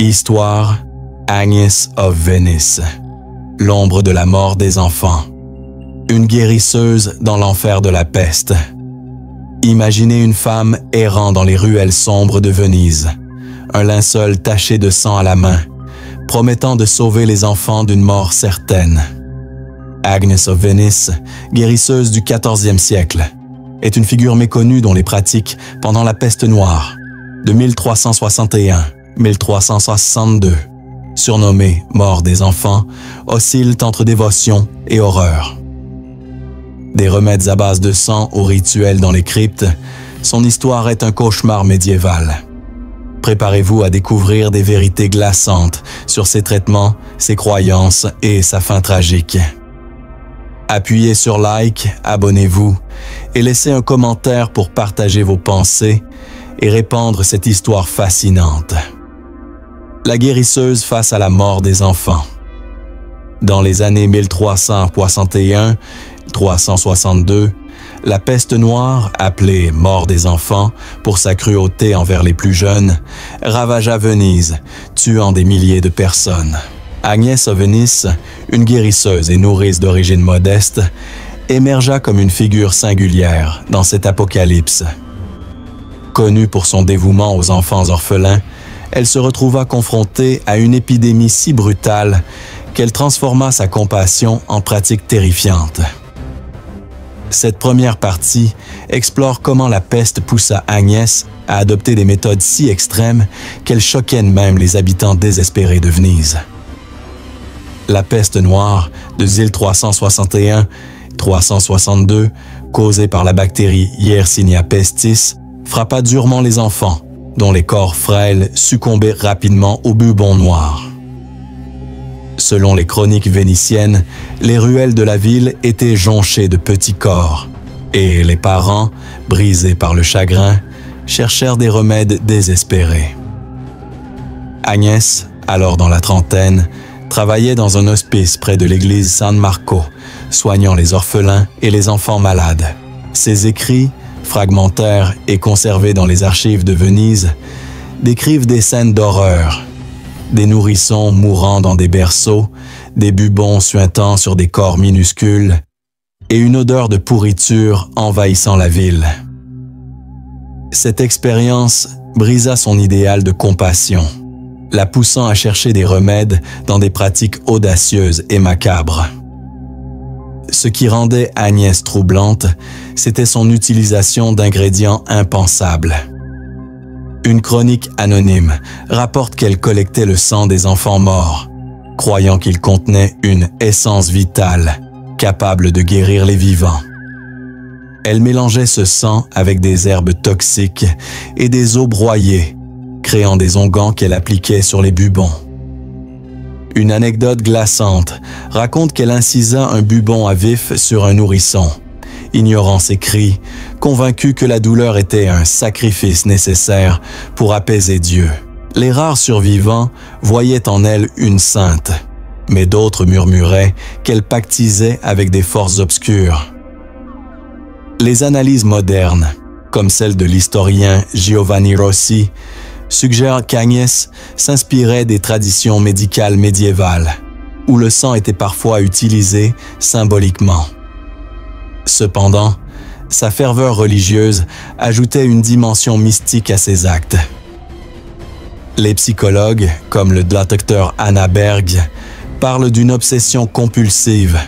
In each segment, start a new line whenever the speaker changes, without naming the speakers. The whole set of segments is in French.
Histoire Agnes of Venice, l'ombre de la mort des enfants. Une guérisseuse dans l'enfer de la peste. Imaginez une femme errant dans les ruelles sombres de Venise, un linceul taché de sang à la main, promettant de sauver les enfants d'une mort certaine. Agnes of Venice, guérisseuse du XIVe siècle, est une figure méconnue dont les pratiques pendant la peste noire de 1361-1362, surnommée mort des enfants, oscillent entre dévotion et horreur. Des remèdes à base de sang aux rituels dans les cryptes, son histoire est un cauchemar médiéval. Préparez-vous à découvrir des vérités glaçantes sur ses traitements, ses croyances et sa fin tragique. Appuyez sur like, abonnez-vous et laissez un commentaire pour partager vos pensées et répandre cette histoire fascinante. La guérisseuse face à la mort des enfants. Dans les années 1361-1362, la peste noire, appelée mort des enfants pour sa cruauté envers les plus jeunes, ravagea Venise, tuant des milliers de personnes. Agnès of Venice, une guérisseuse et nourrice d'origine modeste, émergea comme une figure singulière dans cet apocalypse. Connue pour son dévouement aux enfants orphelins, elle se retrouva confrontée à une épidémie si brutale qu'elle transforma sa compassion en pratique terrifiante. Cette première partie explore comment la peste poussa Agnès à adopter des méthodes si extrêmes qu'elles choquaient même les habitants désespérés de Venise. La peste noire de 1361-1362, causée par la bactérie Yersinia pestis, frappa durement les enfants, dont les corps frêles succombaient rapidement au bubon noir. Selon les chroniques vénitiennes, les ruelles de la ville étaient jonchées de petits corps, et les parents, brisés par le chagrin, cherchèrent des remèdes désespérés. Agnès, alors dans la trentaine, travaillait dans un hospice près de l'église San Marco, soignant les orphelins et les enfants malades. Ses écrits, fragmentaires et conservés dans les archives de Venise, décrivent des scènes d'horreur, des nourrissons mourant dans des berceaux, des bubons suintant sur des corps minuscules et une odeur de pourriture envahissant la ville. Cette expérience brisa son idéal de compassion, la poussant à chercher des remèdes dans des pratiques audacieuses et macabres. Ce qui rendait Agnès troublante, c'était son utilisation d'ingrédients impensables. Une chronique anonyme rapporte qu'elle collectait le sang des enfants morts, croyant qu'il contenait une essence vitale, capable de guérir les vivants. Elle mélangeait ce sang avec des herbes toxiques et des eaux broyées, créant des onguents qu'elle appliquait sur les bubons. Une anecdote glaçante raconte qu'elle incisa un bubon à vif sur un nourrisson, ignorant ses cris, convaincue que la douleur était un sacrifice nécessaire pour apaiser Dieu. Les rares survivants voyaient en elle une sainte, mais d'autres murmuraient qu'elle pactisait avec des forces obscures. Les analyses modernes, comme celle de l'historien Giovanni Rossi, suggèrent qu'Agnès s'inspirait des traditions médicales médiévales, où le sang était parfois utilisé symboliquement. Cependant, sa ferveur religieuse ajoutait une dimension mystique à ses actes. Les psychologues, comme le docteur Anna Berg, parlent d'une obsession compulsive,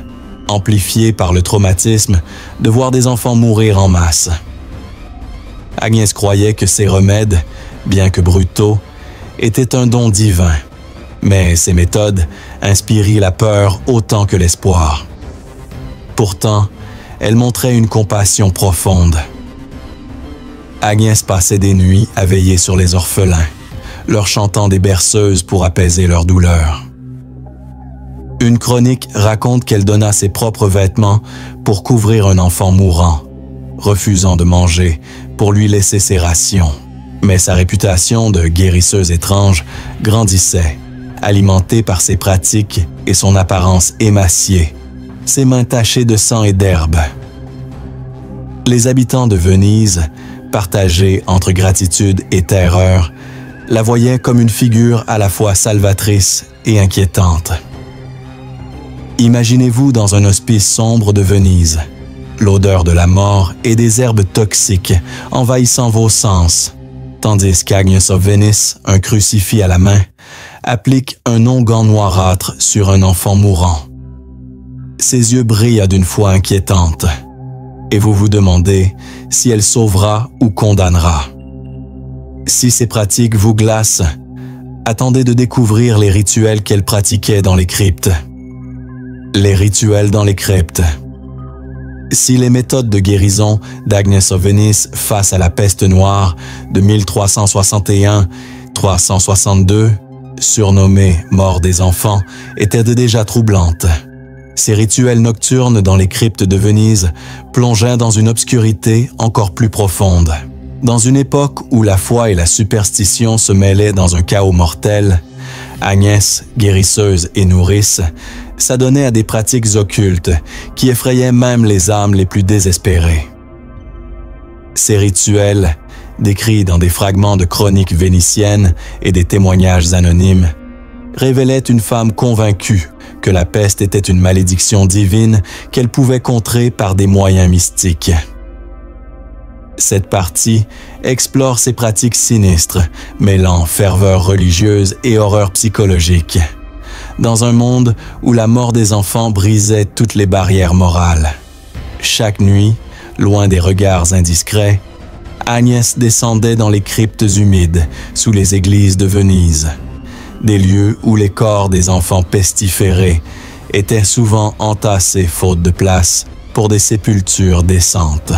amplifiée par le traumatisme de voir des enfants mourir en masse. Agnès croyait que ces remèdes, bien que brutaux, étaient un don divin, mais ces méthodes inspiraient la peur autant que l'espoir. Pourtant, elle montrait une compassion profonde. Agnès passait des nuits à veiller sur les orphelins, leur chantant des berceuses pour apaiser leur douleur. Une chronique raconte qu'elle donna ses propres vêtements pour couvrir un enfant mourant, refusant de manger pour lui laisser ses rations. Mais sa réputation de guérisseuse étrange grandissait, alimentée par ses pratiques et son apparence émaciée, ses mains tachées de sang et d'herbe. Les habitants de Venise, partagés entre gratitude et terreur, la voyait comme une figure à la fois salvatrice et inquiétante. Imaginez-vous dans un hospice sombre de Venise, l'odeur de la mort et des herbes toxiques envahissant vos sens, tandis qu'Agnes of Venice, un crucifix à la main, applique un onguent noirâtre sur un enfant mourant. Ses yeux brillent d'une foi inquiétante, et vous vous demandez si elle sauvera ou condamnera. Si ces pratiques vous glacent, attendez de découvrir les rituels qu'elle pratiquait dans les cryptes. Les rituels dans les cryptes. Si les méthodes de guérison d'Agnes of Venice face à la peste noire de 1361-362, surnommée mort des enfants, étaient déjà troublantes, ces rituels nocturnes dans les cryptes de Venise plongeaient dans une obscurité encore plus profonde. Dans une époque où la foi et la superstition se mêlaient dans un chaos mortel, Agnès, guérisseuse et nourrice, s'adonnait à des pratiques occultes qui effrayaient même les âmes les plus désespérées. Ces rituels, décrits dans des fragments de chroniques vénitiennes et des témoignages anonymes, révélaient une femme convaincue que la peste était une malédiction divine qu'elle pouvait contrer par des moyens mystiques. Cette partie explore ces pratiques sinistres, mêlant ferveur religieuse et horreur psychologique, dans un monde où la mort des enfants brisait toutes les barrières morales. Chaque nuit, loin des regards indiscrets, Agnès descendait dans les cryptes humides sous les églises de Venise, des lieux où les corps des enfants pestiférés étaient souvent entassés faute de place pour des sépultures décentes.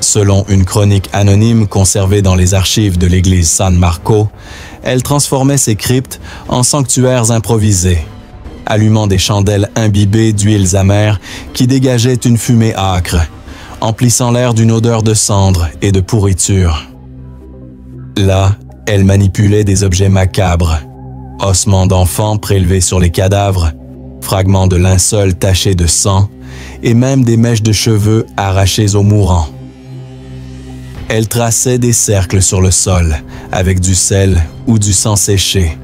Selon une chronique anonyme conservée dans les archives de l'église San Marco, elle transformait ces cryptes en sanctuaires improvisés, allumant des chandelles imbibées d'huiles amères qui dégageaient une fumée âcre, emplissant l'air d'une odeur de cendre et de pourriture. Là, elle manipulait des objets macabres, ossements d'enfants prélevés sur les cadavres, fragments de linceul tachés de sang et même des mèches de cheveux arrachées aux mourants. Elle traçait des cercles sur le sol avec du sel ou du sang séché,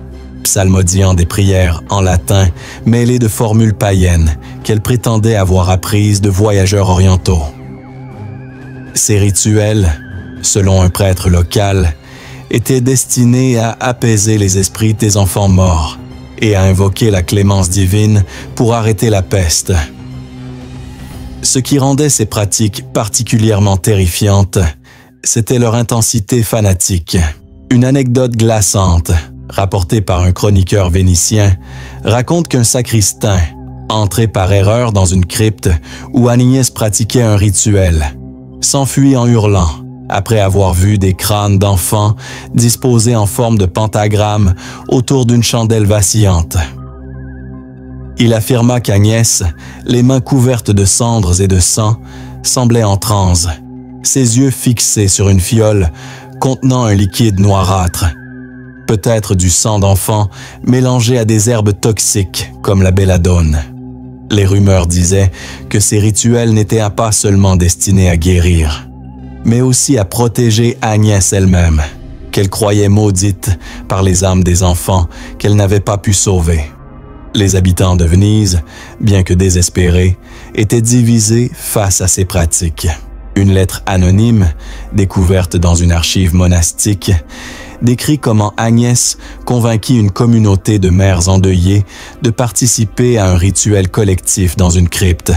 psalmodiant des prières en latin mêlées de formules païennes qu'elle prétendait avoir apprises de voyageurs orientaux. Ces rituels, selon un prêtre local, étaient destinés à apaiser les esprits des enfants morts et à invoquer la clémence divine pour arrêter la peste. Ce qui rendait ces pratiques particulièrement terrifiantes, c'était leur intensité fanatique. Une anecdote glaçante, rapportée par un chroniqueur vénitien, raconte qu'un sacristain, entré par erreur dans une crypte où Agnès pratiquait un rituel, s'enfuit en hurlant après avoir vu des crânes d'enfants disposés en forme de pentagramme autour d'une chandelle vacillante. Il affirma qu'Agnès, les mains couvertes de cendres et de sang, semblait en transe, ses yeux fixés sur une fiole contenant un liquide noirâtre, peut-être du sang d'enfant mélangé à des herbes toxiques comme la belladone. Les rumeurs disaient que ces rituels n'étaient pas seulement destinés à guérir, mais aussi à protéger Agnès elle-même, qu'elle croyait maudite par les âmes des enfants qu'elle n'avait pas pu sauver. Les habitants de Venise, bien que désespérés, étaient divisés face à ces pratiques. Une lettre anonyme, découverte dans une archive monastique, décrit comment Agnès convainquit une communauté de mères endeuillées de participer à un rituel collectif dans une crypte,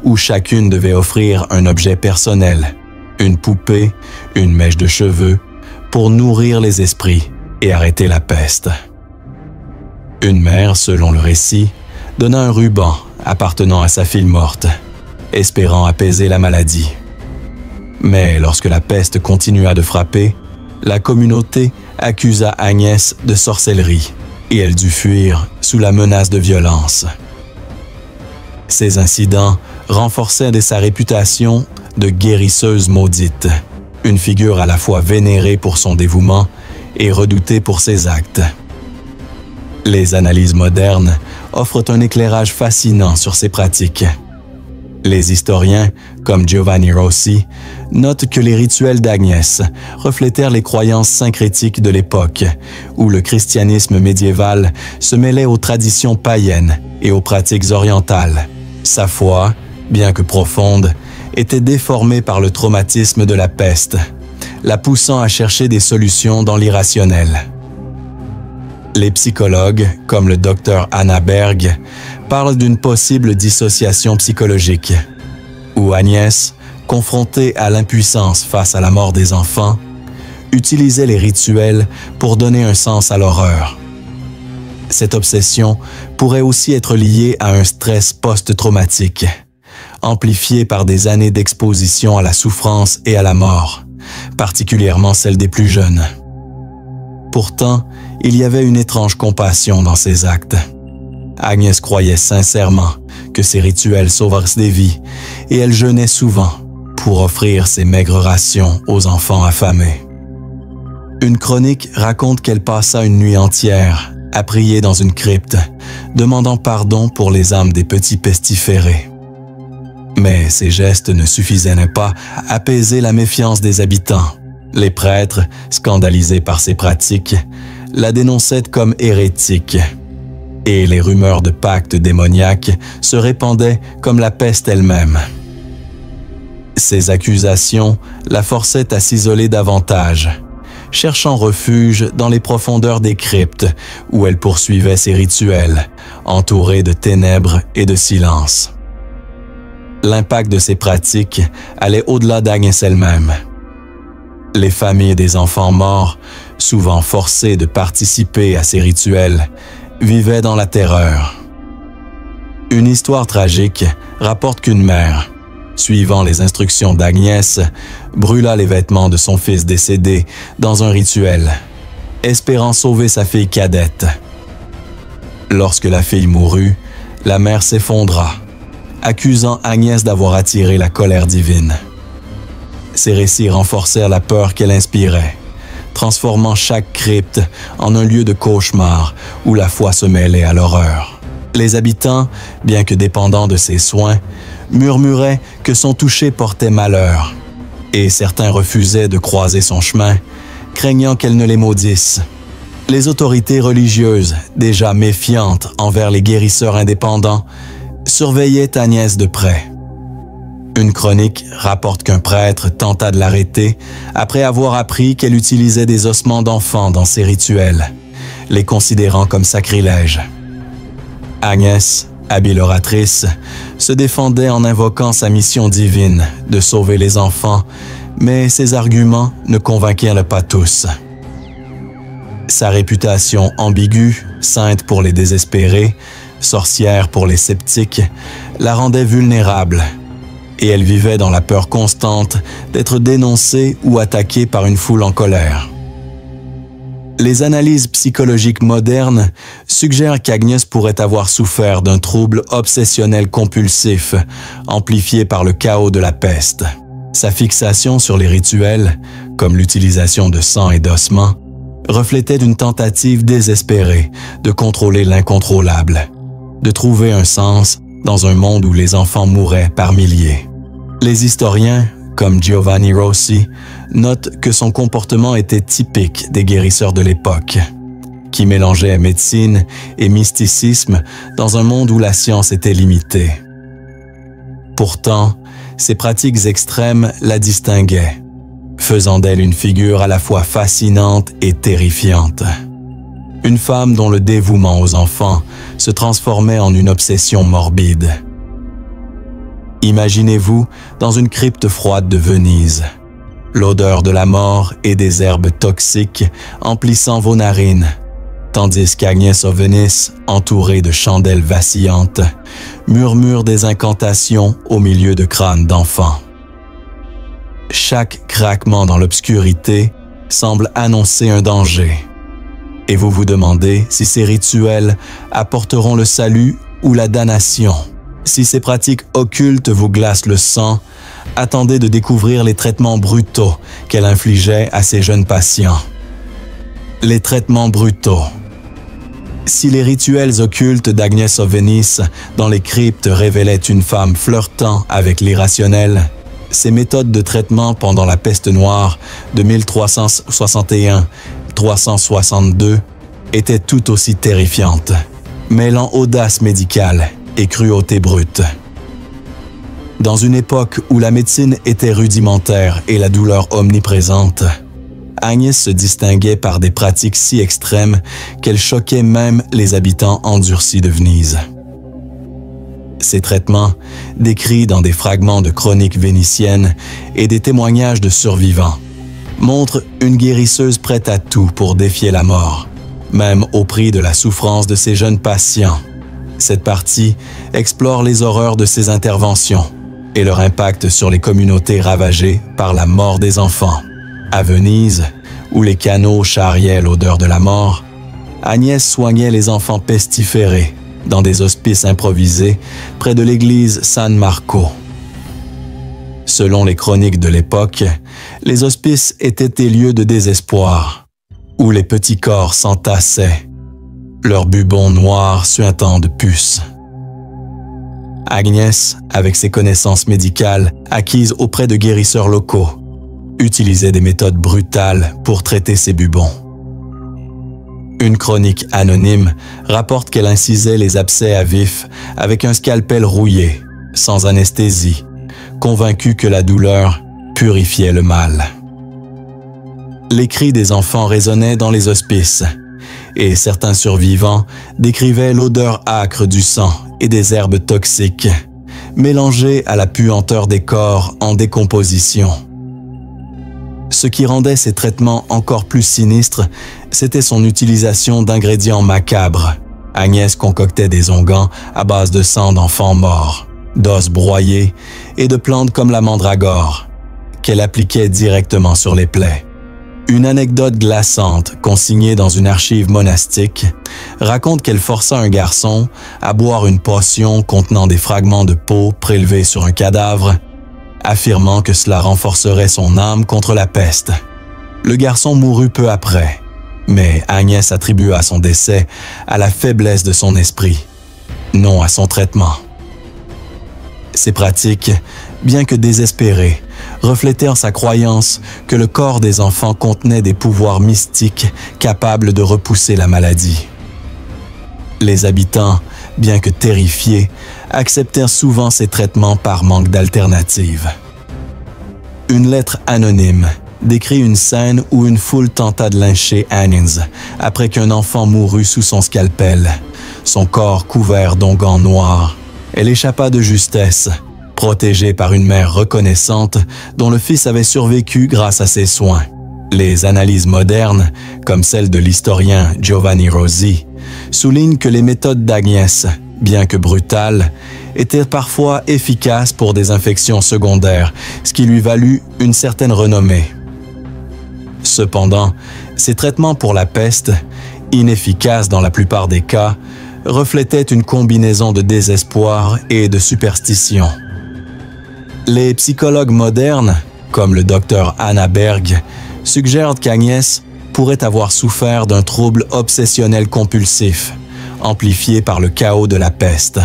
où chacune devait offrir un objet personnel, une poupée, une mèche de cheveux, pour nourrir les esprits et arrêter la peste. Une mère, selon le récit, donna un ruban appartenant à sa fille morte, espérant apaiser la maladie. Mais lorsque la peste continua de frapper, la communauté accusa Agnès de sorcellerie et elle dut fuir sous la menace de violence. Ces incidents renforçaient sa réputation de guérisseuse maudite, une figure à la fois vénérée pour son dévouement et redoutée pour ses actes. Les analyses modernes offrent un éclairage fascinant sur ces pratiques. Les historiens, comme Giovanni Rossi, notent que les rituels d'Agnès reflétèrent les croyances syncrétiques de l'époque, où le christianisme médiéval se mêlait aux traditions païennes et aux pratiques orientales. Sa foi, bien que profonde, était déformée par le traumatisme de la peste, la poussant à chercher des solutions dans l'irrationnel. Les psychologues, comme le docteur Anna Berg, parlent d'une possible dissociation psychologique, où Agnès, confrontée à l'impuissance face à la mort des enfants, utilisait les rituels pour donner un sens à l'horreur. Cette obsession pourrait aussi être liée à un stress post-traumatique, amplifié par des années d'exposition à la souffrance et à la mort, particulièrement celle des plus jeunes. Pourtant, il y avait une étrange compassion dans ces actes. Agnès croyait sincèrement que ces rituels sauveraient des vies et elle jeûnait souvent pour offrir ses maigres rations aux enfants affamés. Une chronique raconte qu'elle passa une nuit entière à prier dans une crypte, demandant pardon pour les âmes des petits pestiférés. Mais ces gestes ne suffisaient pas à apaiser la méfiance des habitants. Les prêtres, scandalisés par ces pratiques, la dénonçaient comme hérétique. Et les rumeurs de pactes démoniaques se répandaient comme la peste elle-même. Ces accusations la forçaient à s'isoler davantage, cherchant refuge dans les profondeurs des cryptes où elle poursuivait ses rituels, entourée de ténèbres et de silence. L'impact de ces pratiques allait au-delà d'Agnès elle-même. Les familles des enfants morts, souvent forcées de participer à ces rituels, vivaient dans la terreur. Une histoire tragique rapporte qu'une mère, suivant les instructions d'Agnès, brûla les vêtements de son fils décédé dans un rituel, espérant sauver sa fille cadette. Lorsque la fille mourut, la mère s'effondra, accusant Agnès d'avoir attiré la colère divine. Ces récits renforcèrent la peur qu'elle inspirait, transformant chaque crypte en un lieu de cauchemar où la foi se mêlait à l'horreur. Les habitants, bien que dépendants de ses soins, murmuraient que son toucher portait malheur, et certains refusaient de croiser son chemin, craignant qu'elle ne les maudisse. Les autorités religieuses, déjà méfiantes envers les guérisseurs indépendants, surveillaient Agnès de près. Une chronique rapporte qu'un prêtre tenta de l'arrêter après avoir appris qu'elle utilisait des ossements d'enfants dans ses rituels, les considérant comme sacrilèges. Agnès, habile oratrice, se défendait en invoquant sa mission divine de sauver les enfants, mais ses arguments ne convainquirent pas tous. Sa réputation ambiguë, sainte pour les désespérés, sorcière pour les sceptiques, la rendait vulnérable, et elle vivait dans la peur constante d'être dénoncée ou attaquée par une foule en colère. Les analyses psychologiques modernes suggèrent qu'Agnès pourrait avoir souffert d'un trouble obsessionnel compulsif, amplifié par le chaos de la peste. Sa fixation sur les rituels, comme l'utilisation de sang et d'ossements, reflétait une tentative désespérée de contrôler l'incontrôlable, de trouver un sens dans un monde où les enfants mouraient par milliers. Les historiens, comme Giovanni Rossi, notent que son comportement était typique des guérisseurs de l'époque, qui mélangeaient médecine et mysticisme dans un monde où la science était limitée. Pourtant, ces pratiques extrêmes la distinguaient, faisant d'elle une figure à la fois fascinante et terrifiante. Une femme dont le dévouement aux enfants se transformait en une obsession morbide. Imaginez-vous dans une crypte froide de Venise, l'odeur de la mort et des herbes toxiques emplissant vos narines, tandis qu'Agnès of Venice, entourée de chandelles vacillantes, murmure des incantations au milieu de crânes d'enfants. Chaque craquement dans l'obscurité semble annoncer un danger. Et vous vous demandez si ces rituels apporteront le salut ou la damnation. Si ces pratiques occultes vous glacent le sang, attendez de découvrir les traitements brutaux qu'elle infligeait à ses jeunes patients. Les traitements brutaux. Si les rituels occultes d'Agnès of Venice dans les cryptes révélaient une femme flirtant avec l'irrationnel, ses méthodes de traitement pendant la peste noire de 1361-362 étaient tout aussi terrifiantes, mêlant audace médicale et cruauté brute. Dans une époque où la médecine était rudimentaire et la douleur omniprésente, Agnès se distinguait par des pratiques si extrêmes qu'elle choquait même les habitants endurcis de Venise. Ces traitements, décrits dans des fragments de chroniques vénitiennes et des témoignages de survivants, montrent une guérisseuse prête à tout pour défier la mort, même au prix de la souffrance de ses jeunes patients. Cette partie explore les horreurs de ces interventions et leur impact sur les communautés ravagées par la mort des enfants. À Venise, où les canaux charriaient l'odeur de la mort, Agnès soignait les enfants pestiférés dans des hospices improvisés près de l'église San Marco. Selon les chroniques de l'époque, les hospices étaient des lieux de désespoir, où les petits corps s'entassaient, leurs bubons noirs suintant de puces. Agnès, avec ses connaissances médicales acquises auprès de guérisseurs locaux, utilisait des méthodes brutales pour traiter ces bubons. Une chronique anonyme rapporte qu'elle incisait les abcès à vif avec un scalpel rouillé, sans anesthésie, convaincue que la douleur purifiait le mal. Les cris des enfants résonnaient dans les hospices, et certains survivants décrivaient l'odeur âcre du sang et des herbes toxiques, mélangées à la puanteur des corps en décomposition. Ce qui rendait ces traitements encore plus sinistres, c'était son utilisation d'ingrédients macabres. Agnès concoctait des onguents à base de sang d'enfants morts, d'os broyés et de plantes comme la mandragore, qu'elle appliquait directement sur les plaies. Une anecdote glaçante, consignée dans une archive monastique, raconte qu'elle força un garçon à boire une potion contenant des fragments de peau prélevés sur un cadavre, affirmant que cela renforcerait son âme contre la peste. Le garçon mourut peu après, mais Agnès attribua son décès à la faiblesse de son esprit, non à son traitement. Ces pratiques, bien que désespérées, reflétèrent sa croyance que le corps des enfants contenait des pouvoirs mystiques capables de repousser la maladie. Les habitants, bien que terrifiés, acceptèrent souvent ces traitements par manque d'alternatives. Une lettre anonyme décrit une scène où une foule tenta de lyncher Agnès après qu'un enfant mourut sous son scalpel, son corps couvert d'onguents noirs. Elle échappa de justesse, protégée par une mère reconnaissante dont le fils avait survécu grâce à ses soins. Les analyses modernes, comme celle de l'historien Giovanni Rossi, soulignent que les méthodes d'Agnès, bien que brutales, étaient parfois efficaces pour des infections secondaires, ce qui lui valut une certaine renommée. Cependant, ces traitements pour la peste, inefficaces dans la plupart des cas, reflétaient une combinaison de désespoir et de superstition. Les psychologues modernes, comme le docteur Anna Berg, suggèrent qu'Agnès pourrait avoir souffert d'un trouble obsessionnel compulsif, amplifié par le chaos de la peste.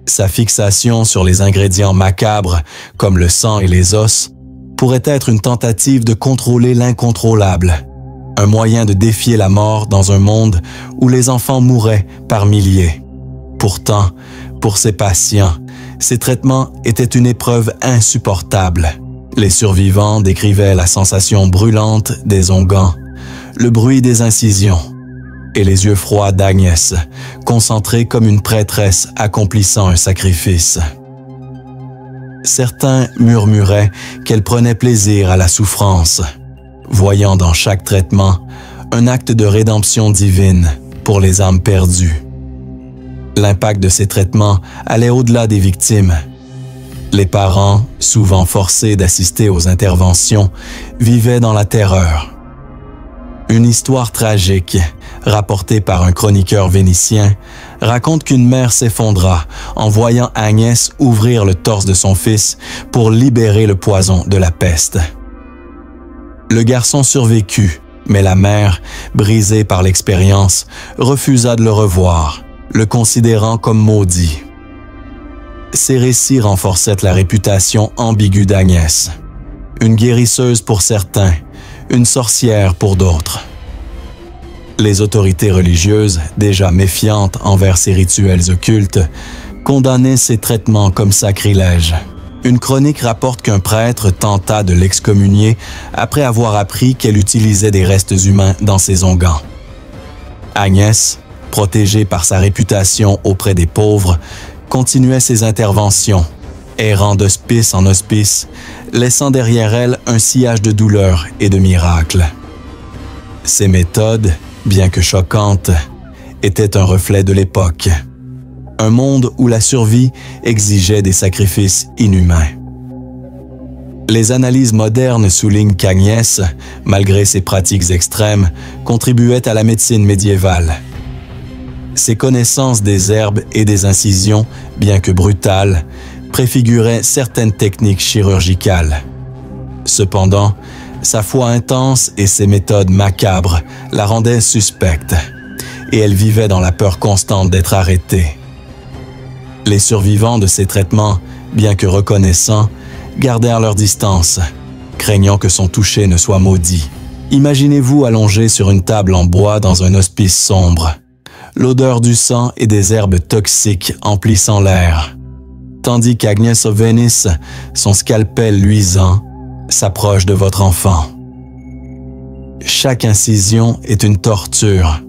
Sa fixation sur les ingrédients macabres, comme le sang et les os, pourrait être une tentative de contrôler l'incontrôlable, un moyen de défier la mort dans un monde où les enfants mouraient par milliers. Pourtant, pour ces patients, ces traitements étaient une épreuve insupportable. Les survivants décrivaient la sensation brûlante des onguents, le bruit des incisions et les yeux froids d'Agnès, concentrés comme une prêtresse accomplissant un sacrifice. Certains murmuraient qu'elle prenait plaisir à la souffrance, voyant dans chaque traitement un acte de rédemption divine pour les âmes perdues. L'impact de ces traitements allait au-delà des victimes. Les parents, souvent forcés d'assister aux interventions, vivaient dans la terreur. Une histoire tragique, rapportée par un chroniqueur vénitien, raconte qu'une mère s'effondra en voyant Agnès ouvrir le torse de son fils pour libérer le poison de la peste. Le garçon survécut, Mais la mère, brisée par l'expérience, refusa de le revoir, le considérant comme maudit. Ces récits renforçaient la réputation ambiguë d'Agnès. Une guérisseuse pour certains, une sorcière pour d'autres. Les autorités religieuses, déjà méfiantes envers ces rituels occultes, condamnaient ces traitements comme sacrilèges. Une chronique rapporte qu'un prêtre tenta de l'excommunier après avoir appris qu'elle utilisait des restes humains dans ses onguents. Agnès, protégée par sa réputation auprès des pauvres, continuait ses interventions, errant d'hospice en hospice, laissant derrière elle un sillage de douleur et de miracles. Ces méthodes, bien que choquantes, étaient un reflet de l'époque. Un monde où la survie exigeait des sacrifices inhumains. Les analyses modernes soulignent qu'Agnès, malgré ses pratiques extrêmes, contribuait à la médecine médiévale. Ses connaissances des herbes et des incisions, bien que brutales, préfiguraient certaines techniques chirurgicales. Cependant, sa foi intense et ses méthodes macabres la rendaient suspecte, et elle vivait dans la peur constante d'être arrêtée. Les survivants de ces traitements, bien que reconnaissants, gardèrent leur distance, craignant que son toucher ne soit maudit. Imaginez-vous allongé sur une table en bois dans un hospice sombre, l'odeur du sang et des herbes toxiques emplissant l'air, tandis qu'Agnès of Venice, son scalpel luisant, s'approche de votre enfant. Chaque incision est une torture,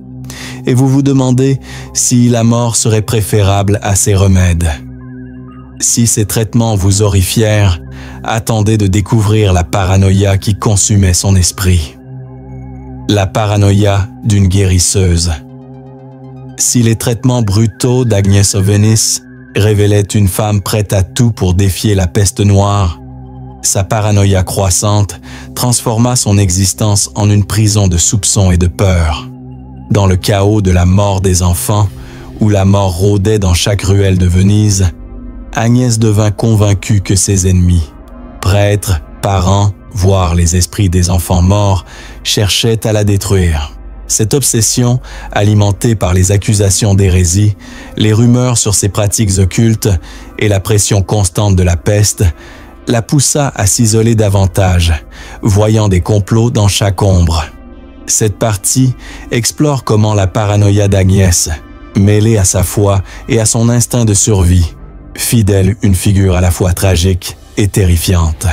et vous vous demandez si la mort serait préférable à ces remèdes. Si ces traitements vous horrifièrent, attendez de découvrir la paranoïa qui consumait son esprit. La paranoïa d'une guérisseuse. Si les traitements brutaux d'Agnès of Venice révélaient une femme prête à tout pour défier la peste noire, sa paranoïa croissante transforma son existence en une prison de soupçons et de peur. Dans le chaos de la mort des enfants, où la mort rôdait dans chaque ruelle de Venise, Agnès devint convaincue que ses ennemis, prêtres, parents, voire les esprits des enfants morts, cherchaient à la détruire. Cette obsession, alimentée par les accusations d'hérésie, les rumeurs sur ses pratiques occultes et la pression constante de la peste, la poussa à s'isoler davantage, voyant des complots dans chaque ombre. Cette partie explore comment la paranoïa d'Agnès, mêlée à sa foi et à son instinct de survie, fit d'elle une figure à la fois tragique et terrifiante.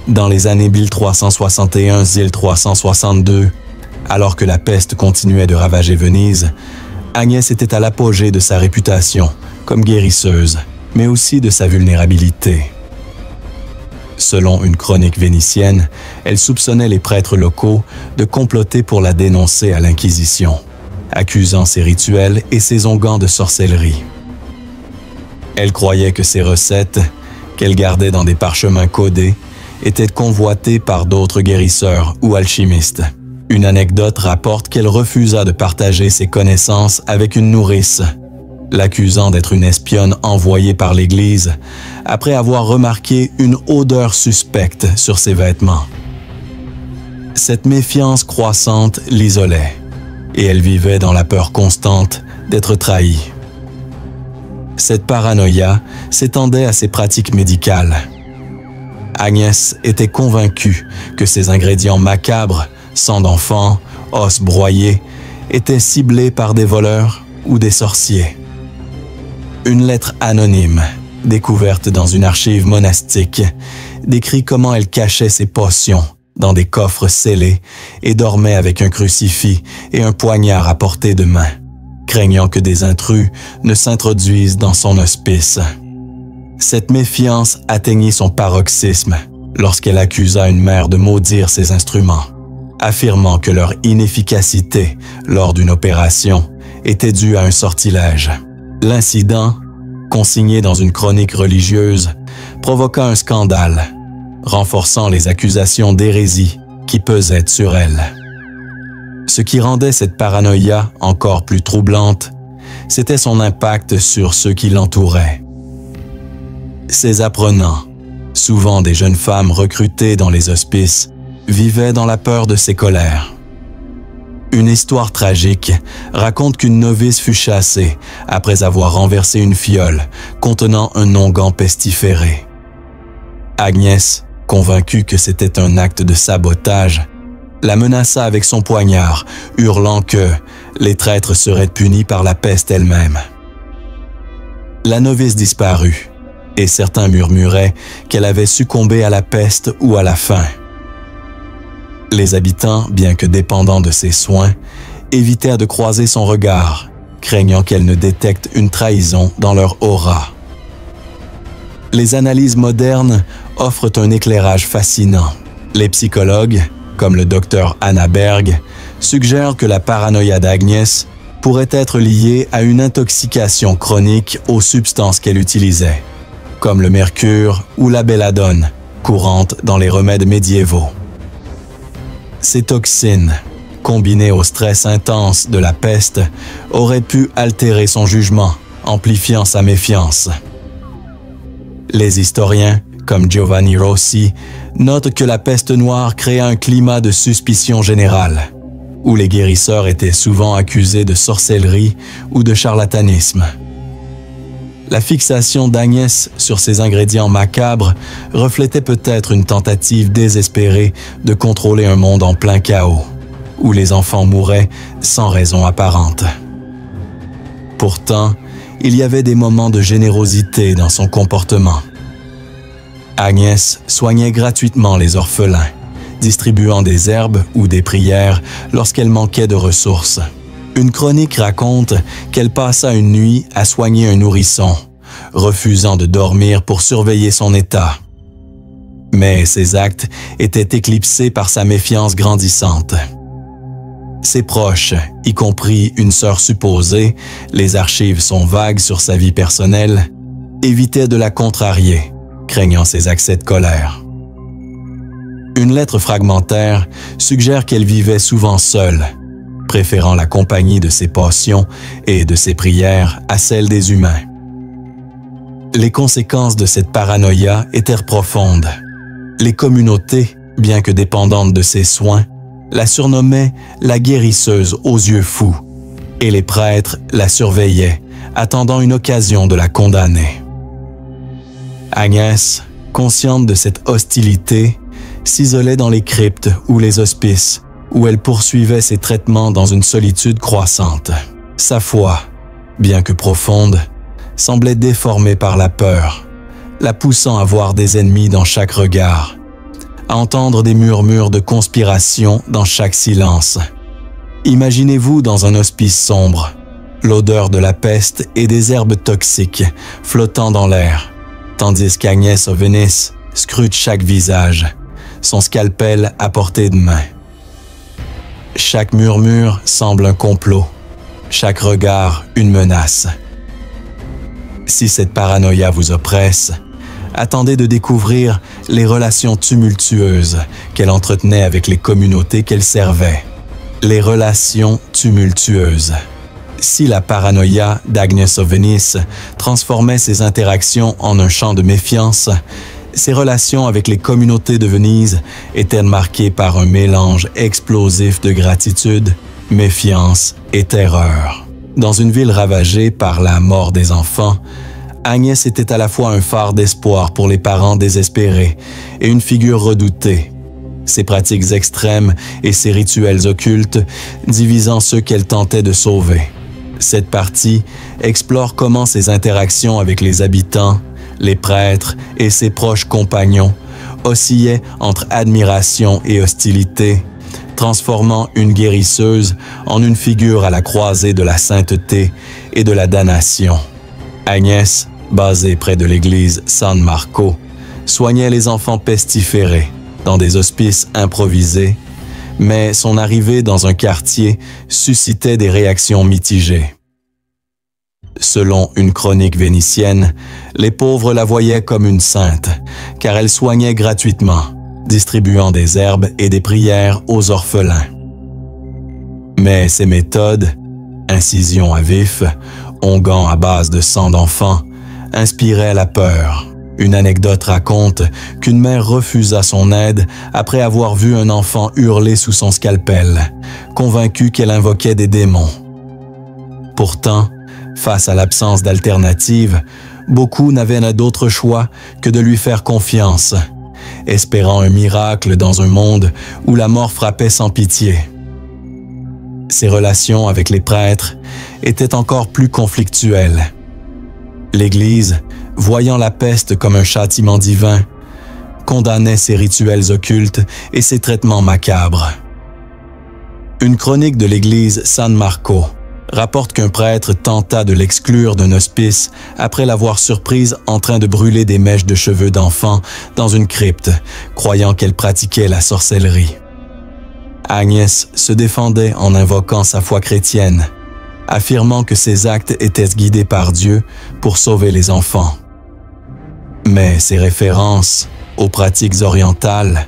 Dans les années 1361-1362, alors que la peste continuait de ravager Venise, Agnès était à l'apogée de sa réputation comme guérisseuse, mais aussi de sa vulnérabilité. Selon une chronique vénitienne, elle soupçonnait les prêtres locaux de comploter pour la dénoncer à l'Inquisition, accusant ses rituels et ses onguents de sorcellerie. Elle croyait que ces recettes, qu'elle gardait dans des parchemins codés, étaient convoitées par d'autres guérisseurs ou alchimistes. Une anecdote rapporte qu'elle refusa de partager ses connaissances avec une nourrice, l'accusant d'être une espionne envoyée par l'Église après avoir remarqué une odeur suspecte sur ses vêtements. Cette méfiance croissante l'isolait, et elle vivait dans la peur constante d'être trahie. Cette paranoïa s'étendait à ses pratiques médicales. Agnès était convaincue que ces ingrédients macabres, sang d'enfant, os broyés, étaient ciblés par des voleurs ou des sorciers. Une lettre anonyme, découverte dans une archive monastique, décrit comment elle cachait ses potions dans des coffres scellés et dormait avec un crucifix et un poignard à portée de main, craignant que des intrus ne s'introduisent dans son hospice. Cette méfiance atteignit son paroxysme lorsqu'elle accusa une mère de maudire ses instruments, affirmant que leur inefficacité lors d'une opération était due à un sortilège. L'incident, consigné dans une chronique religieuse, provoqua un scandale, renforçant les accusations d'hérésie qui pesaient sur elle. Ce qui rendait cette paranoïa encore plus troublante, c'était son impact sur ceux qui l'entouraient. Ses apprenants, souvent des jeunes femmes recrutées dans les hospices, vivait dans la peur de ses colères. Une histoire tragique raconte qu'une novice fut chassée après avoir renversé une fiole contenant un onguent pestiféré. Agnès, convaincue que c'était un acte de sabotage, la menaça avec son poignard, hurlant que les traîtres seraient punis par la peste elle-même. La novice disparut, et certains murmuraient qu'elle avait succombé à la peste ou à la faim. Les habitants, bien que dépendants de ses soins, évitèrent de croiser son regard, craignant qu'elle ne détecte une trahison dans leur aura. Les analyses modernes offrent un éclairage fascinant. Les psychologues, comme le docteur Anna Berg, suggèrent que la paranoïa d'Agnès pourrait être liée à une intoxication chronique aux substances qu'elle utilisait, comme le mercure ou la belladone, courantes dans les remèdes médiévaux. Ces toxines, combinées au stress intense de la peste, auraient pu altérer son jugement, amplifiant sa méfiance. Les historiens, comme Giovanni Rossi, notent que la peste noire créa un climat de suspicion générale, où les guérisseurs étaient souvent accusés de sorcellerie ou de charlatanisme. La fixation d'Agnès sur ces ingrédients macabres reflétait peut-être une tentative désespérée de contrôler un monde en plein chaos, où les enfants mouraient sans raison apparente. Pourtant, il y avait des moments de générosité dans son comportement. Agnès soignait gratuitement les orphelins, distribuant des herbes ou des prières lorsqu'elle manquait de ressources. Une chronique raconte qu'elle passa une nuit à soigner un nourrisson, refusant de dormir pour surveiller son état. Mais ses actes étaient éclipsés par sa méfiance grandissante. Ses proches, y compris une sœur supposée, les archives sont vagues sur sa vie personnelle, évitaient de la contrarier, craignant ses accès de colère. Une lettre fragmentaire suggère qu'elle vivait souvent seule, préférant la compagnie de ses passions et de ses prières à celle des humains. Les conséquences de cette paranoïa étaient profondes. Les communautés, bien que dépendantes de ses soins, la surnommaient la guérisseuse aux yeux fous, et les prêtres la surveillaient, attendant une occasion de la condamner. Agnès, consciente de cette hostilité, s'isolait dans les cryptes ou les hospices, où elle poursuivait ses traitements dans une solitude croissante. Sa foi, bien que profonde, semblait déformée par la peur, la poussant à voir des ennemis dans chaque regard, à entendre des murmures de conspiration dans chaque silence. Imaginez-vous dans un hospice sombre, l'odeur de la peste et des herbes toxiques flottant dans l'air, tandis qu'Agnès Ovenis scrute chaque visage, son scalpel à portée de main. Chaque murmure semble un complot, chaque regard une menace. Si cette paranoïa vous oppresse, attendez de découvrir les relations tumultueuses qu'elle entretenait avec les communautés qu'elle servait. Les relations tumultueuses. Si la paranoïa d'Agnès Ovenis transformait ses interactions en un champ de méfiance, ses relations avec les communautés de Venise étaient marquées par un mélange explosif de gratitude, méfiance et terreur. Dans une ville ravagée par la mort des enfants, Agnès était à la fois un phare d'espoir pour les parents désespérés et une figure redoutée. Ses pratiques extrêmes et ses rituels occultes divisant ceux qu'elle tentait de sauver. Cette partie explore comment ses interactions avec les habitants, les prêtres et ses proches compagnons oscillaient entre admiration et hostilité, transformant une guérisseuse en une figure à la croisée de la sainteté et de la damnation. Agnès, basée près de l'église San Marco, soignait les enfants pestiférés dans des hospices improvisés, mais son arrivée dans un quartier suscitait des réactions mitigées. Selon une chronique vénitienne, les pauvres la voyaient comme une sainte, car elle soignait gratuitement, distribuant des herbes et des prières aux orphelins. Mais ses méthodes, incisions à vif, onguents à base de sang d'enfants, inspiraient la peur. Une anecdote raconte qu'une mère refusa son aide après avoir vu un enfant hurler sous son scalpel, convaincue qu'elle invoquait des démons. Pourtant, face à l'absence d'alternative, beaucoup n'avaient d'autre choix que de lui faire confiance, espérant un miracle dans un monde où la mort frappait sans pitié. Ses relations avec les prêtres étaient encore plus conflictuelles. L'Église, voyant la peste comme un châtiment divin, condamnait ses rituels occultes et ses traitements macabres. Une chronique de l'Église San Marco rapporte qu'un prêtre tenta de l'exclure d'un hospice après l'avoir surprise en train de brûler des mèches de cheveux d'enfant dans une crypte, croyant qu'elle pratiquait la sorcellerie. Agnès se défendait en invoquant sa foi chrétienne, affirmant que ses actes étaient guidés par Dieu pour sauver les enfants. Mais ses références aux pratiques orientales,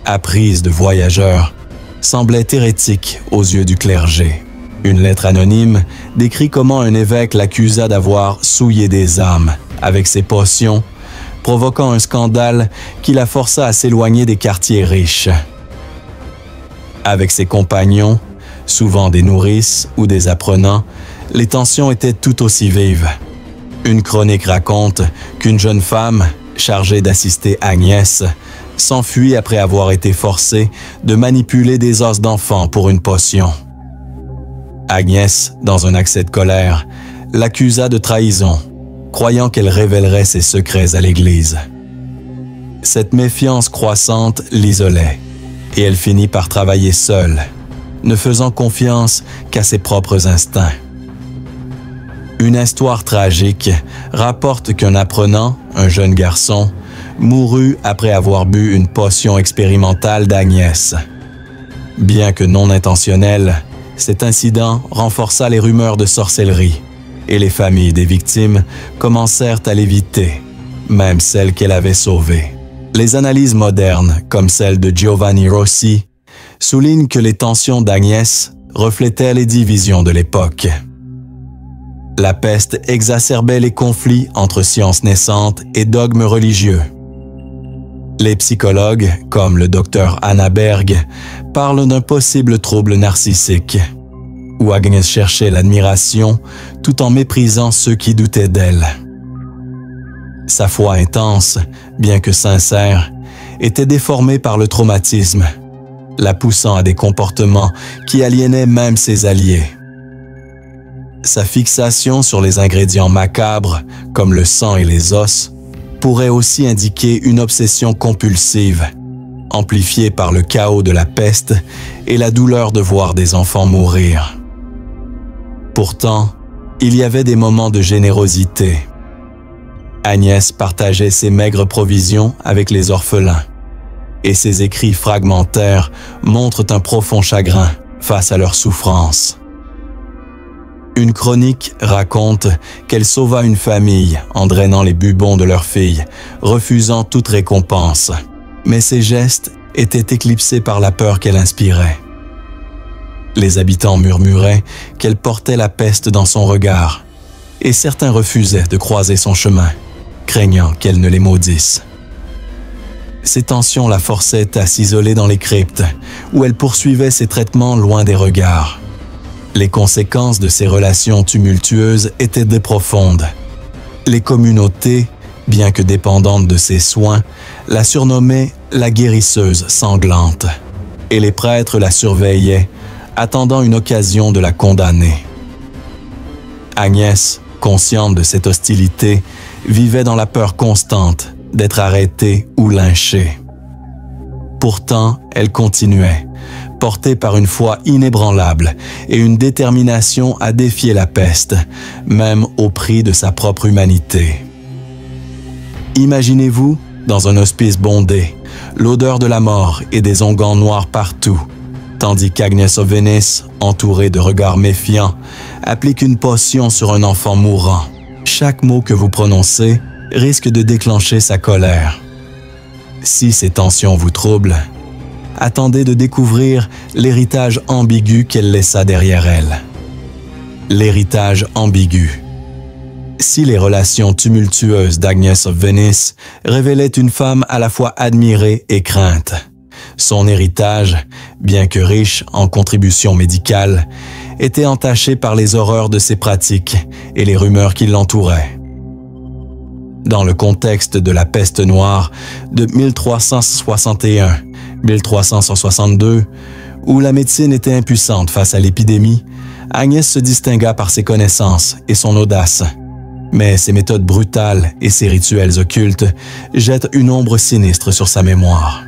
apprises de voyageurs, semblaient hérétiques aux yeux du clergé. Une lettre anonyme décrit comment un évêque l'accusa d'avoir souillé des âmes avec ses potions, provoquant un scandale qui la força à s'éloigner des quartiers riches. Avec ses compagnons, souvent des nourrices ou des apprenants, les tensions étaient tout aussi vives. Une chronique raconte qu'une jeune femme, chargée d'assister Agnès, s'enfuit après avoir été forcée de manipuler des os d'enfants pour une potion. Agnès, dans un accès de colère, l'accusa de trahison, croyant qu'elle révélerait ses secrets à l'Église. Cette méfiance croissante l'isolait, et elle finit par travailler seule, ne faisant confiance qu'à ses propres instincts. Une histoire tragique rapporte qu'un apprenant, un jeune garçon, mourut après avoir bu une potion expérimentale d'Agnès. Bien que non intentionnel, cet incident renforça les rumeurs de sorcellerie et les familles des victimes commencèrent à l'éviter, même celles qu'elle avait sauvées. Les analyses modernes, comme celle de Giovanni Rossi, soulignent que les tensions d'Agnès reflétaient les divisions de l'époque. La peste exacerbait les conflits entre sciences naissantes et dogmes religieux. Les psychologues, comme le docteur Anna Berg, parlent d'un possible trouble narcissique, où Agnès cherchait l'admiration tout en méprisant ceux qui doutaient d'elle. Sa foi intense, bien que sincère, était déformée par le traumatisme, la poussant à des comportements qui aliénaient même ses alliés. Sa fixation sur les ingrédients macabres, comme le sang et les os, pourrait aussi indiquer une obsession compulsive, amplifiée par le chaos de la peste et la douleur de voir des enfants mourir. Pourtant, il y avait des moments de générosité. Agnès partageait ses maigres provisions avec les orphelins, et ses écrits fragmentaires montrent un profond chagrin face à leur souffrance. Une chronique raconte qu'elle sauva une famille en drainant les bubons de leur fille, refusant toute récompense. Mais ses gestes étaient éclipsés par la peur qu'elle inspirait. Les habitants murmuraient qu'elle portait la peste dans son regard, et certains refusaient de croiser son chemin, craignant qu'elle ne les maudisse. Ces tensions la forçaient à s'isoler dans les cryptes, où elle poursuivait ses traitements loin des regards. Les conséquences de ces relations tumultueuses étaient profondes. Les communautés, bien que dépendantes de ses soins, la surnommaient la guérisseuse sanglante, et les prêtres la surveillaient, attendant une occasion de la condamner. Agnès, consciente de cette hostilité, vivait dans la peur constante d'être arrêtée ou lynchée. Pourtant, elle continuait, portée par une foi inébranlable et une détermination à défier la peste, même au prix de sa propre humanité. Imaginez-vous, dans un hospice bondé, l'odeur de la mort et des onguents noirs partout, tandis qu'Agnès Ovenis, entourée de regards méfiants, applique une potion sur un enfant mourant. Chaque mot que vous prononcez risque de déclencher sa colère. Si ces tensions vous troublent, attendez de découvrir l'héritage ambigu qu'elle laissa derrière elle. L'héritage ambigu. Si les relations tumultueuses d'Agnès of Venice révélaient une femme à la fois admirée et crainte, son héritage, bien que riche en contributions médicales, était entaché par les horreurs de ses pratiques et les rumeurs qui l'entouraient. Dans le contexte de la peste noire de 1361-1362, où la médecine était impuissante face à l'épidémie, Agnès se distingua par ses connaissances et son audace. Mais ses méthodes brutales et ses rituels occultes jettent une ombre sinistre sur sa mémoire.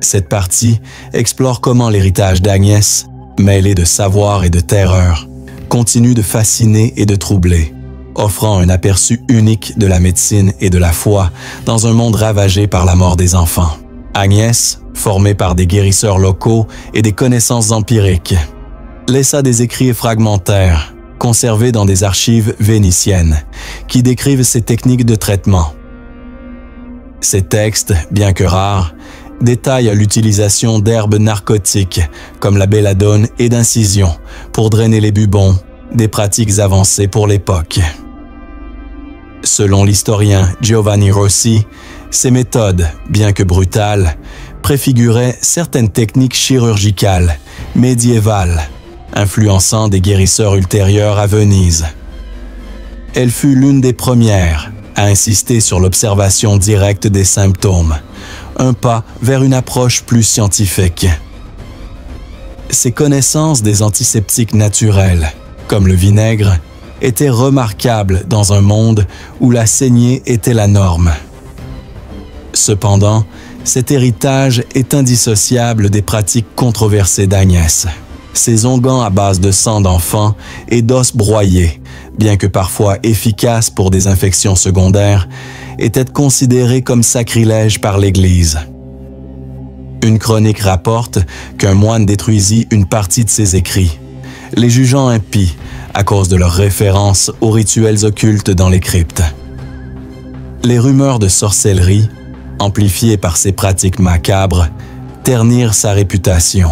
Cette partie explore comment l'héritage d'Agnès, mêlé de savoir et de terreur, continue de fasciner et de troubler, offrant un aperçu unique de la médecine et de la foi dans un monde ravagé par la mort des enfants. Agnès, formée par des guérisseurs locaux et des connaissances empiriques, laissa des écrits fragmentaires, conservés dans des archives vénitiennes, qui décrivent ses techniques de traitement. Ces textes, bien que rares, détaillent l'utilisation d'herbes narcotiques comme la belladone et d'incisions pour drainer les bubons, des pratiques avancées pour l'époque. Selon l'historien Giovanni Rossi, ces méthodes, bien que brutales, préfiguraient certaines techniques chirurgicales, médiévales, influençant des guérisseurs ultérieurs à Venise. Elle fut l'une des premières à insister sur l'observation directe des symptômes, un pas vers une approche plus scientifique. Ses connaissances des antiseptiques naturels, comme le vinaigre, étaient remarquables dans un monde où la saignée était la norme. Cependant, cet héritage est indissociable des pratiques controversées d'Agnès. Ses onguents à base de sang d'enfant et d'os broyés, bien que parfois efficaces pour des infections secondaires, étaient considérés comme sacrilèges par l'Église. Une chronique rapporte qu'un moine détruisit une partie de ses écrits, les jugeant impies à cause de leur référence aux rituels occultes dans les cryptes. Les rumeurs de sorcellerie, amplifiées par ses pratiques macabres, ternirent sa réputation.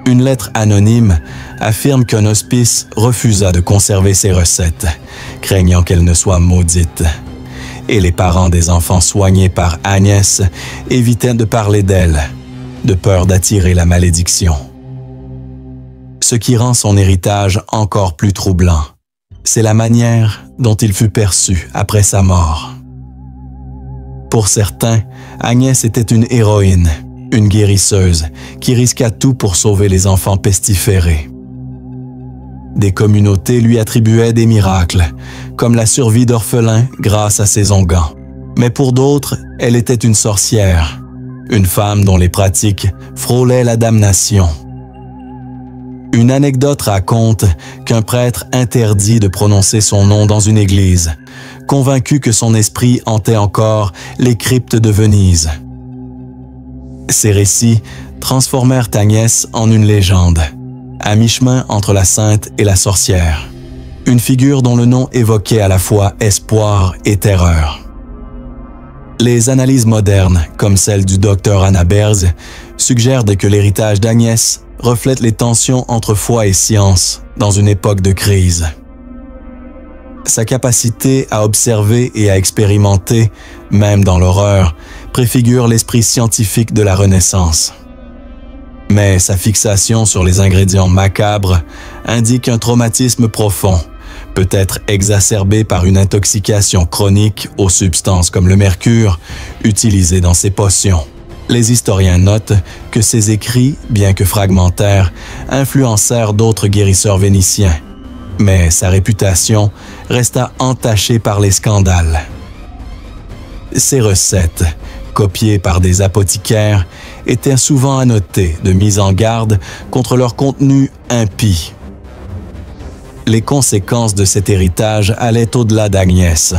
Une lettre anonyme affirme qu'un hospice refusa de conserver ses recettes, craignant qu'elles ne soient maudites. Et les parents des enfants soignés par Agnès évitaient de parler d'elle, de peur d'attirer la malédiction. Ce qui rend son héritage encore plus troublant, c'est la manière dont il fut perçu après sa mort. Pour certains, Agnès était une héroïne, une guérisseuse qui risqua tout pour sauver les enfants pestiférés. Des communautés lui attribuaient des miracles, comme la survie d'orphelins grâce à ses onguents. Mais pour d'autres, elle était une sorcière, une femme dont les pratiques frôlaient la damnation. Une anecdote raconte qu'un prêtre interdit de prononcer son nom dans une église, convaincu que son esprit hantait encore les cryptes de Venise. Ces récits transformèrent Agnès en une légende, à mi-chemin entre la sainte et la sorcière, une figure dont le nom évoquait à la fois espoir et terreur. Les analyses modernes, comme celle du docteur Anna Berz, suggèrent que l'héritage d'Agnès reflète les tensions entre foi et science dans une époque de crise. Sa capacité à observer et à expérimenter, même dans l'horreur, préfigure l'esprit scientifique de la Renaissance. Mais sa fixation sur les ingrédients macabres indique un traumatisme profond, peut-être exacerbé par une intoxication chronique aux substances comme le mercure, utilisées dans ses potions. Les historiens notent que ses écrits, bien que fragmentaires, influencèrent d'autres guérisseurs vénitiens. Mais sa réputation resta entachée par les scandales. Ses recettes, copiées par des apothicaires, étaient souvent annotées de mise en garde contre leur contenu impie. Les conséquences de cet héritage allaient au-delà d'Agnès.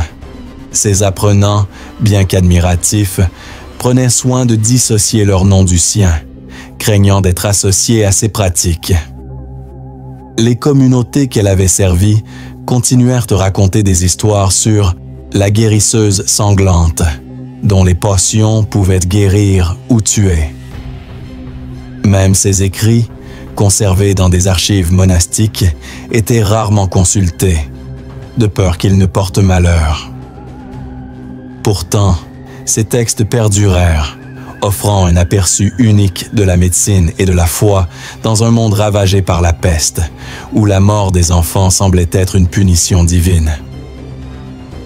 Ses apprenants, bien qu'admiratifs, prenaient soin de dissocier leur nom du sien, craignant d'être associés à ses pratiques. Les communautés qu'elle avait servies continuèrent de raconter des histoires sur la guérisseuse sanglante, dont les potions pouvaient guérir ou tuer. Même ses écrits, conservés dans des archives monastiques, étaient rarement consultés, de peur qu'il ne porte malheur. Pourtant, ces textes perdurèrent, offrant un aperçu unique de la médecine et de la foi dans un monde ravagé par la peste, où la mort des enfants semblait être une punition divine.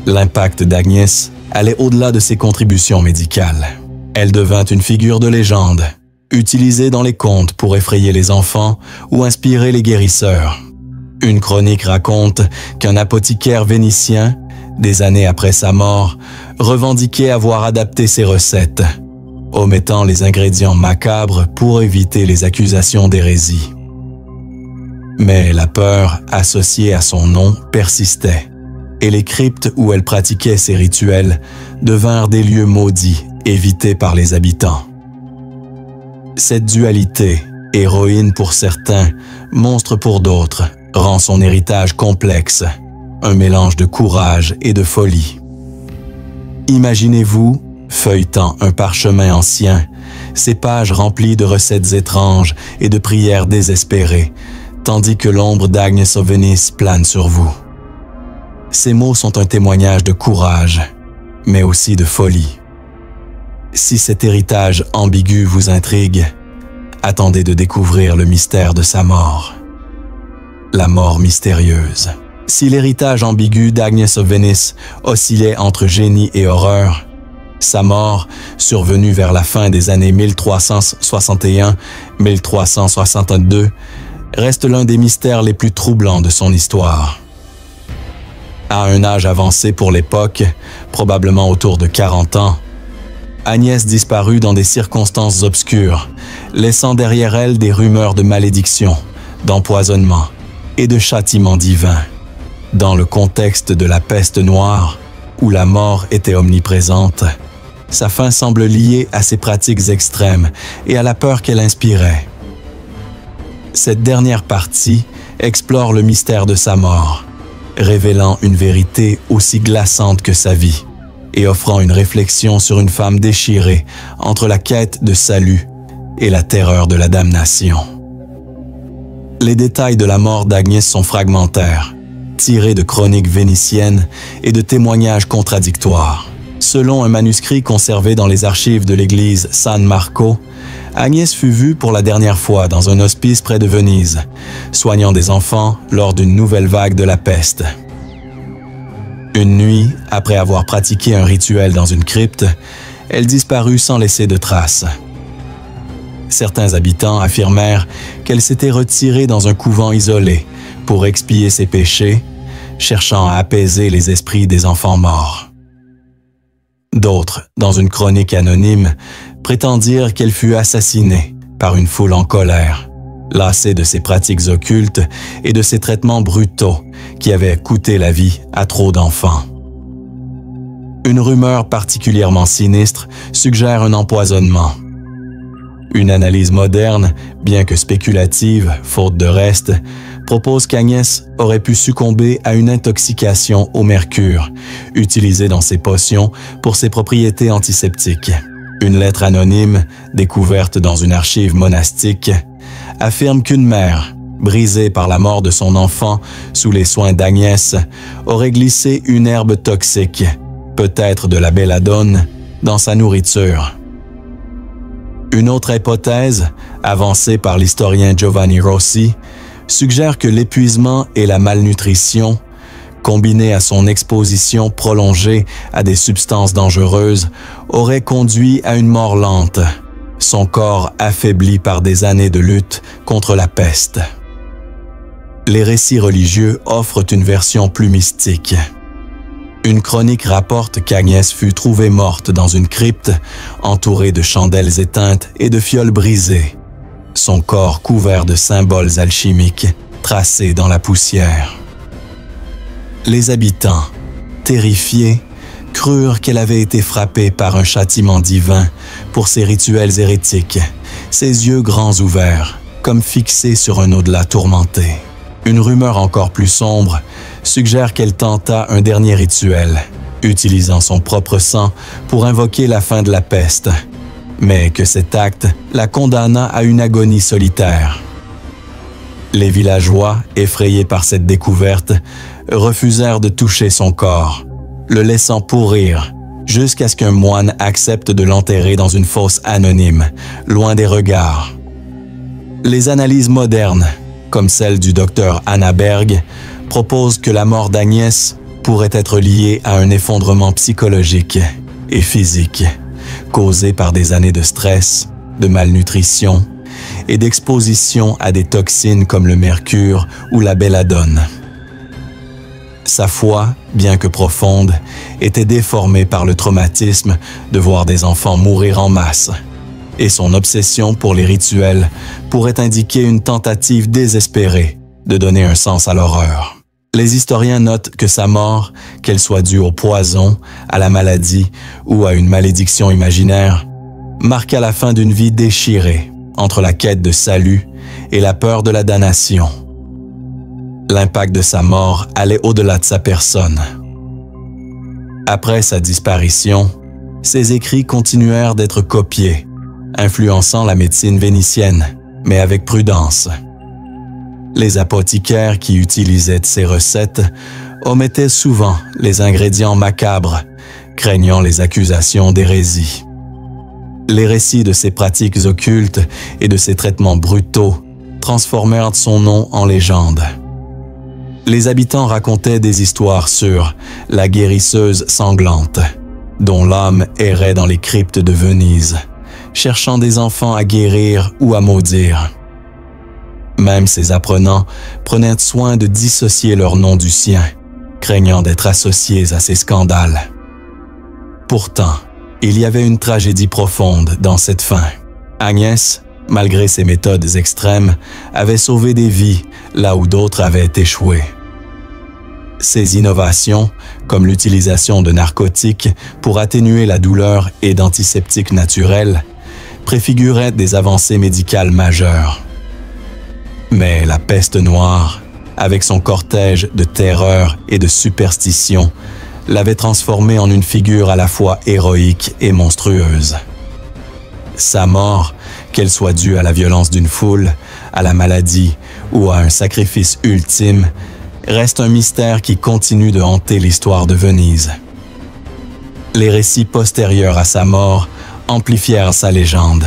L'impact d'Agnès allait au-delà de ses contributions médicales. Elle devint une figure de légende, utilisée dans les contes pour effrayer les enfants ou inspirer les guérisseurs. Une chronique raconte qu'un apothicaire vénitien, des années après sa mort, revendiquait avoir adapté ses recettes, omettant les ingrédients macabres pour éviter les accusations d'hérésie. Mais la peur associée à son nom persistait, et les cryptes où elle pratiquait ses rituels devinrent des lieux maudits, évités par les habitants. Cette dualité, héroïne pour certains, monstre pour d'autres, rend son héritage complexe, un mélange de courage et de folie. Imaginez-vous, feuilletant un parchemin ancien, ces pages remplies de recettes étranges et de prières désespérées, tandis que l'ombre d'Agnes of Venice plane sur vous. Ces mots sont un témoignage de courage, mais aussi de folie. Si cet héritage ambigu vous intrigue, attendez de découvrir le mystère de sa mort. La mort mystérieuse. Si l'héritage ambigu d'Agnes of Venice oscillait entre génie et horreur, sa mort, survenue vers la fin des années 1361-1362, reste l'un des mystères les plus troublants de son histoire. À un âge avancé pour l'époque, probablement autour de 40 ans, Agnès disparut dans des circonstances obscures, laissant derrière elle des rumeurs de malédiction, d'empoisonnement et de châtiment divin. Dans le contexte de la peste noire, où la mort était omniprésente, sa fin semble liée à ses pratiques extrêmes et à la peur qu'elle inspirait. Cette dernière partie explore le mystère de sa mort, révélant une vérité aussi glaçante que sa vie et offrant une réflexion sur une femme déchirée entre la quête de salut et la terreur de la damnation. Les détails de la mort d'Agnès sont fragmentaires, tirés de chroniques vénitiennes et de témoignages contradictoires. Selon un manuscrit conservé dans les archives de l'église San Marco, Agnès fut vue pour la dernière fois dans un hospice près de Venise, soignant des enfants lors d'une nouvelle vague de la peste. Une nuit, après avoir pratiqué un rituel dans une crypte, elle disparut sans laisser de traces. Certains habitants affirmèrent qu'elle s'était retirée dans un couvent isolé pour expier ses péchés, cherchant à apaiser les esprits des enfants morts. D'autres, dans une chronique anonyme, prétendirent qu'elle fut assassinée par une foule en colère, lassée de ses pratiques occultes et de ses traitements brutaux qui avaient coûté la vie à trop d'enfants. Une rumeur particulièrement sinistre suggère un empoisonnement. Une analyse moderne, bien que spéculative, faute de reste, propose qu'Agnès aurait pu succomber à une intoxication au mercure, utilisée dans ses potions pour ses propriétés antiseptiques. Une lettre anonyme, découverte dans une archive monastique, affirme qu'une mère, brisée par la mort de son enfant sous les soins d'Agnès, aurait glissé une herbe toxique, peut-être de la belladone, dans sa nourriture. Une autre hypothèse, avancée par l'historien Giovanni Rossi, suggère que l'épuisement et la malnutrition, combinés à son exposition prolongée à des substances dangereuses, auraient conduit à une mort lente, son corps affaibli par des années de lutte contre la peste. Les récits religieux offrent une version plus mystique. Une chronique rapporte qu'Agnès fut trouvée morte dans une crypte, entourée de chandelles éteintes et de fioles brisées, son corps couvert de symboles alchimiques tracés dans la poussière. Les habitants, terrifiés, crurent qu'elle avait été frappée par un châtiment divin pour ses rituels hérétiques, ses yeux grands ouverts, comme fixés sur un au-delà tourmenté. Une rumeur encore plus sombre suggère qu'elle tenta un dernier rituel, utilisant son propre sang pour invoquer la fin de la peste, mais que cet acte la condamna à une agonie solitaire. Les villageois, effrayés par cette découverte, refusèrent de toucher son corps, le laissant pourrir, jusqu'à ce qu'un moine accepte de l'enterrer dans une fosse anonyme, loin des regards. Les analyses modernes, comme celle du docteur Anna Berg, proposent que la mort d'Agnès pourrait être liée à un effondrement psychologique et physique, causé par des années de stress, de malnutrition et d'exposition à des toxines comme le mercure ou la belladone. Sa foi, bien que profonde, était déformée par le traumatisme de voir des enfants mourir en masse, et son obsession pour les rituels pourrait indiquer une tentative désespérée de donner un sens à l'horreur. Les historiens notent que sa mort, qu'elle soit due au poison, à la maladie ou à une malédiction imaginaire, marqua la fin d'une vie déchirée entre la quête de salut et la peur de la damnation. L'impact de sa mort allait au-delà de sa personne. Après sa disparition, ses écrits continuèrent d'être copiés, influençant la médecine vénitienne, mais avec prudence. Les apothicaires qui utilisaient ces recettes omettaient souvent les ingrédients macabres, craignant les accusations d'hérésie. Les récits de ses pratiques occultes et de ses traitements brutaux transformèrent son nom en légende. Les habitants racontaient des histoires sur la guérisseuse sanglante, dont l'âme errait dans les cryptes de Venise, cherchant des enfants à guérir ou à maudire. Même ses apprenants prenaient soin de dissocier leur nom du sien, craignant d'être associés à ces scandales. Pourtant, il y avait une tragédie profonde dans cette fin. Agnès, malgré ses méthodes extrêmes, avait sauvé des vies là où d'autres avaient échoué. Ces innovations, comme l'utilisation de narcotiques pour atténuer la douleur et d'antiseptiques naturels, préfiguraient des avancées médicales majeures. Mais la peste noire, avec son cortège de terreur et de superstition, l'avait transformé en une figure à la fois héroïque et monstrueuse. Sa mort, qu'elle soit due à la violence d'une foule, à la maladie ou à un sacrifice ultime, reste un mystère qui continue de hanter l'histoire de Venise. Les récits postérieurs à sa mort amplifièrent sa légende.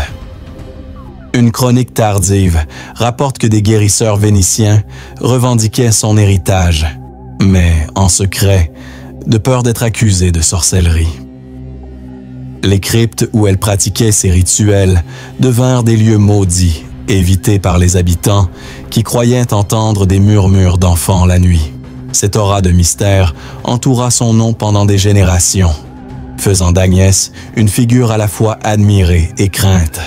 Une chronique tardive rapporte que des guérisseurs vénitiens revendiquaient son héritage, mais en secret, de peur d'être accusés de sorcellerie. Les cryptes où elle pratiquait ses rituels devinrent des lieux maudits, évités par les habitants qui croyaient entendre des murmures d'enfants la nuit. Cette aura de mystère entoura son nom pendant des générations, faisant d'Agnès une figure à la fois admirée et crainte,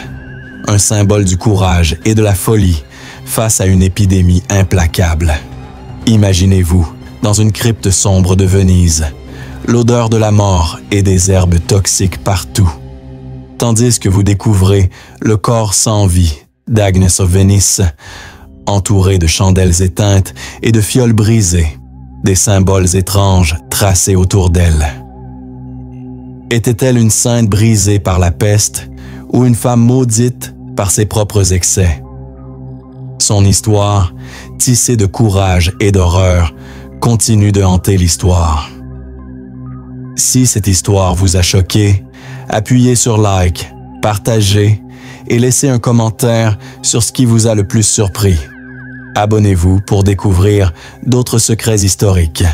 un symbole du courage et de la folie face à une épidémie implacable. Imaginez-vous, dans une crypte sombre de Venise, l'odeur de la mort et des herbes toxiques partout, tandis que vous découvrez le corps sans vie d'Agnes of Venice, entouré de chandelles éteintes et de fioles brisées, des symboles étranges tracés autour d'elle. Était-elle une sainte brisée par la peste ou une femme maudite par ses propres excès? Son histoire, tissée de courage et d'horreur, continue de hanter l'histoire. Si cette histoire vous a choqué, appuyez sur like, partagez et laissez un commentaire sur ce qui vous a le plus surpris. Abonnez-vous pour découvrir d'autres secrets historiques.